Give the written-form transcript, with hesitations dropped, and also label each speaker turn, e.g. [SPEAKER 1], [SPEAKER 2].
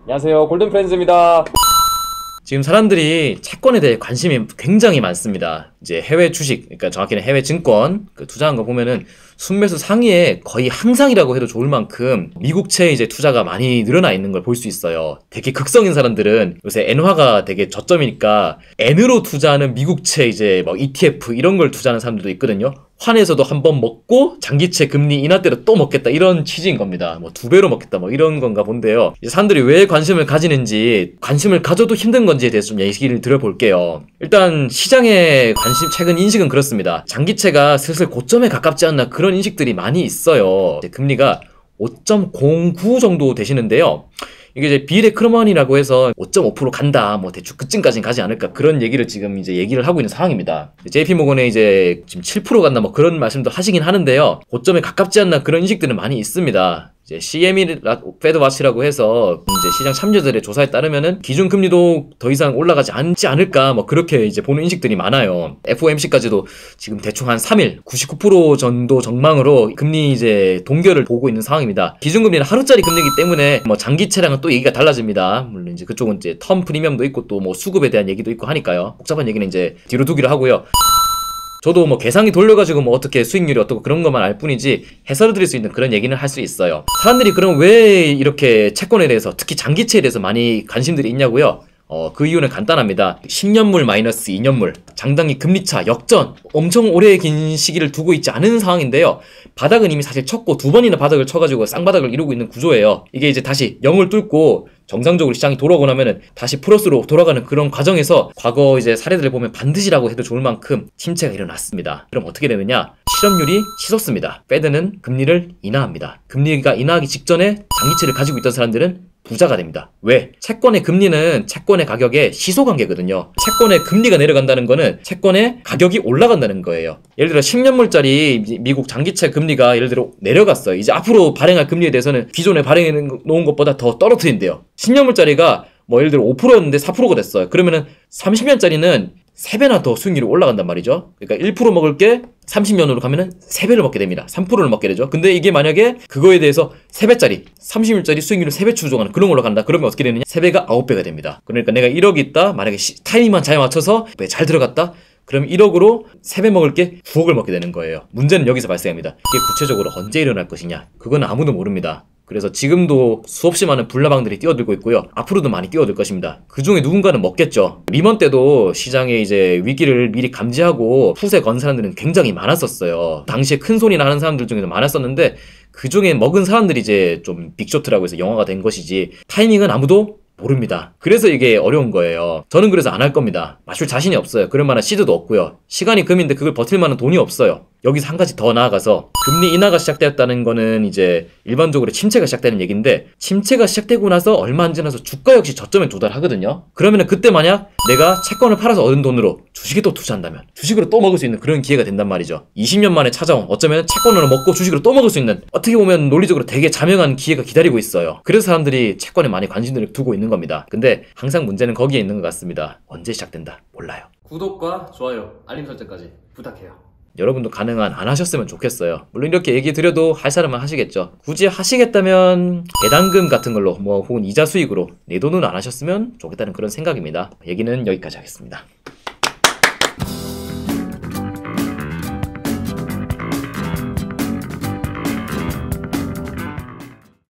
[SPEAKER 1] 안녕하세요, 골든프렌즈입니다.
[SPEAKER 2] 지금 사람들이 채권에 대해 관심이 굉장히 많습니다. 이제 해외 주식, 그러니까 정확히는 해외 증권 투자한 거 보면은 순매수 상위에 거의 항상이라고 해도 좋을 만큼 미국채에 이제 투자가 많이 늘어나 있는 걸 볼 수 있어요. 되게 극성인 사람들은 요새 엔화가 되게 저점이니까 N으로 투자하는 미국채 이제 뭐 ETF 이런 걸 투자하는 사람들도 있거든요. 환에서도 한번 먹고 장기채 금리 인하 때로 또 먹겠다 이런 취지인 겁니다. 뭐 2배로 먹겠다 뭐 이런 건가 본데요. 이제 사람들이 왜 관심을 가지는지, 관심을 가져도 힘든 건지에 대해서 좀 얘기를 들어볼게요. 일단 시장의 관심, 최근 인식은 그렇습니다. 장기채가 슬슬 고점에 가깝지 않나 그런 인식들이 많이 있어요. 이제 금리가 5.09 정도 되시는데요. 이게 이제 비레크로만이라고 해서 5.5% 간다, 뭐 대충 그쯤까지는 가지 않을까, 그런 얘기를 지금 이제 얘기를 하고 있는 상황입니다. JP모건에 이제 지금 7% 간다, 뭐 그런 말씀도 하시긴 하는데요. 고점에 가깝지 않나 그런 인식들은 많이 있습니다. 이제 CME 페드와치라고 해서 이제 시장 참여자들의 조사에 따르면은 기준금리도 더 이상 올라가지 않지 않을까, 뭐 그렇게 이제 보는 인식들이 많아요. FOMC까지도 지금 대충 한 3일 99% 정도 전망으로 금리 이제 동결을 보고 있는 상황입니다. 기준금리는 하루짜리 금리이기 때문에 뭐 장기채랑은 또 얘기가 달라집니다. 물론 이제 그쪽은 이제 텀 프리미엄도 있고 또 뭐 수급에 대한 얘기도 있고 하니까요. 복잡한 얘기는 이제 뒤로 두기로 하고요. 저도 뭐 계산기 돌려가지고 뭐 어떻게 수익률이 어떻고 그런 것만 알 뿐이지 해설을 드릴 수 있는 그런 얘기는 할 수 있어요. 사람들이 그럼 왜 이렇게 채권에 대해서, 특히 장기채에 대해서 많이 관심들이 있냐고요? 그 이유는 간단합니다. 10년물 마이너스 2년물, 장단기 금리차 역전, 엄청 오래 긴 시기를 두고 있지 않은 상황인데요. 바닥은 이미 사실 쳤고 2번이나 바닥을 쳐가지고 쌍바닥을 이루고 있는 구조예요. 이게 이제 다시 0을 뚫고 정상적으로 시장이 돌아오고 나면은 다시 플러스로 돌아가는 그런 과정에서 과거 이제 사례들을 보면 반드시라고 해도 좋을 만큼 침체가 일어났습니다. 그럼 어떻게 되느냐? 실업률이 치솟습니다. 페드는 금리를 인하합니다. 금리가 인하하기 직전에 장기채를 가지고 있던 사람들은 부자가 됩니다. 왜? 채권의 금리는 채권의 가격의 시소관계거든요. 채권의 금리가 내려간다는 거는 채권의 가격이 올라간다는 거예요. 예를 들어 10년물짜리 미국 장기채 금리가 예를 들어 내려갔어요. 이제 앞으로 발행할 금리에 대해서는 기존에 발행해 놓은 것보다 더 떨어뜨린대요. 10년물짜리가 뭐 예를 들어 5%였는데 4%가 됐어요. 그러면은 30년짜리는 3배나 더 수익률이 올라간단 말이죠. 그러니까 1% 먹을 게 30년으로 가면은 3배를 먹게 됩니다. 3%를 먹게 되죠. 근데 이게 만약에 그거에 대해서 3배짜리, 30년짜리 수익률을 3배 추정하는 그런 걸로 간다. 그러면 어떻게 되느냐? 3배가 9배가 됩니다. 그러니까 내가 1억이 있다. 만약에 타이밍만 잘 맞춰서 잘 들어갔다. 그럼 1억으로 3배 먹을 게 9억을 먹게 되는 거예요. 문제는 여기서 발생합니다. 이게 구체적으로 언제 일어날 것이냐? 그건 아무도 모릅니다. 그래서 지금도 수없이 많은 불나방들이 뛰어들고 있고요. 앞으로도 많이 뛰어들 것입니다. 그 중에 누군가는 먹겠죠. 리먼 때도 시장에 이제 위기를 미리 감지하고 푸세 건 사람들은 굉장히 많았었어요. 당시에 큰 손이나 하는 사람들 중에도 많았었는데 그 중에 먹은 사람들이 이제 좀 빅쇼트라고 해서 영화가 된 것이지, 타이밍은 아무도 모릅니다. 그래서 이게 어려운 거예요. 저는 그래서 안 할 겁니다. 맞출 자신이 없어요. 그럴 만한 시드도 없고요. 시간이 금인데 그걸 버틸 만한 돈이 없어요. 여기서 한 가지 더 나아가서 금리 인하가 시작되었다는 거는 이제 일반적으로 침체가 시작되는 얘기인데, 침체가 시작되고 나서 얼마 안 지나서 주가 역시 저점에 도달하거든요. 그러면은 그때 만약 내가 채권을 팔아서 얻은 돈으로 주식에 또 투자한다면 주식으로 또 먹을 수 있는 그런 기회가 된단 말이죠. 20년 만에 찾아온, 어쩌면 채권으로 먹고 주식으로 또 먹을 수 있는, 어떻게 보면 논리적으로 되게 자명한 기회가 기다리고 있어요. 그래서 사람들이 채권에 많이 관심을 두고 있는 겁니다. 근데 항상 문제는 거기에 있는 것 같습니다. 언제 시작된다? 몰라요. 구독과 좋아요, 알림 설정까지 부탁해요. 여러분도 가능한 안 하셨으면 좋겠어요. 물론 이렇게 얘기 드려도 할 사람은 하시겠죠. 굳이 하시겠다면 배당금 같은 걸로 뭐 혹은 이자 수익으로 내 돈은 안 하셨으면 좋겠다는 그런 생각입니다. 얘기는 여기까지 하겠습니다.